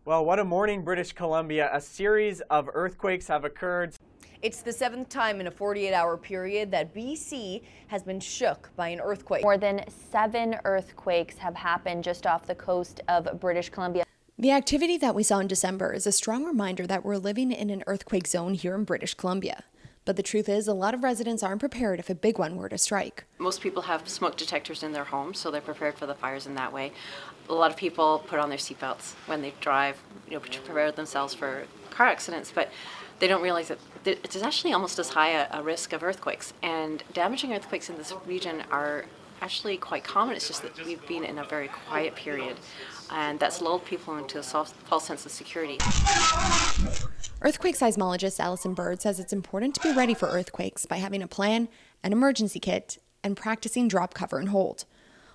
Well, what a morning, British Columbia. A series of earthquakes have occurred. It's the 7th time in a 48-hour period that BC has been shook by an earthquake. More than 7 earthquakes have happened just off the coast of British Columbia. The activity that we saw in December is a strong reminder that we're living in an earthquake zone here in British Columbia. But the truth is, a lot of residents aren't prepared if a big one were to strike. Most people have smoke detectors in their homes, so they're prepared for the fires in that way. A lot of people put on their seatbelts when they drive, to prepare themselves for car accidents, but they don't realize that it's actually almost as high a risk of earthquakes. And damaging earthquakes in this region are actually quite common. It's just that we've been in a very quiet period, and that's lulled people into a false sense of security. Earthquake seismologist Alison Bird says it's important to be ready for earthquakes by having a plan, an emergency kit, and practicing drop, cover, and hold.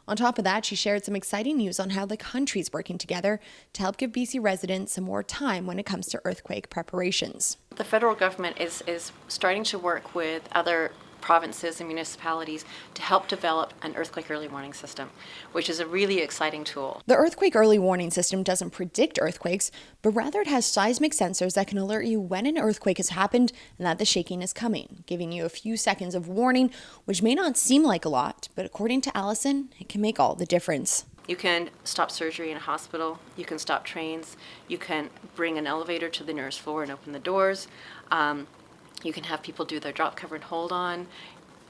On top of that, she shared some exciting news on how the country's working together to help give BC residents some more time when it comes to earthquake preparations. The federal government is starting to work with other provinces and municipalities to help develop an earthquake early warning system, which is a really exciting tool. The earthquake early warning system doesn't predict earthquakes, but rather it has seismic sensors that can alert you when an earthquake has happened and that the shaking is coming, giving you a few seconds of warning, which may not seem like a lot, but according to Alison, it can make all the difference. You can stop surgery in a hospital, you can stop trains, you can bring an elevator to the nearest floor and open the doors. You can have people do their drop, cover, and hold on,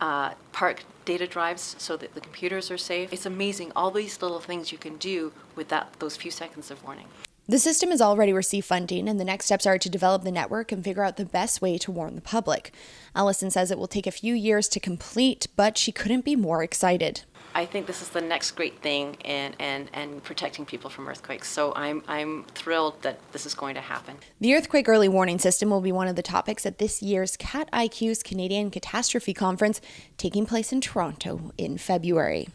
park data drives so that the computers are safe. It's amazing, all these little things you can do with those few seconds of warning. The system has already received funding, and the next steps are to develop the network and figure out the best way to warn the public. Alison says it will take a few years to complete, but she couldn't be more excited. I think this is the next great thing in protecting people from earthquakes. So I'm thrilled that this is going to happen. The earthquake early warning system will be one of the topics at this year's Cat IQ's Canadian Catastrophe Conference taking place in Toronto in February.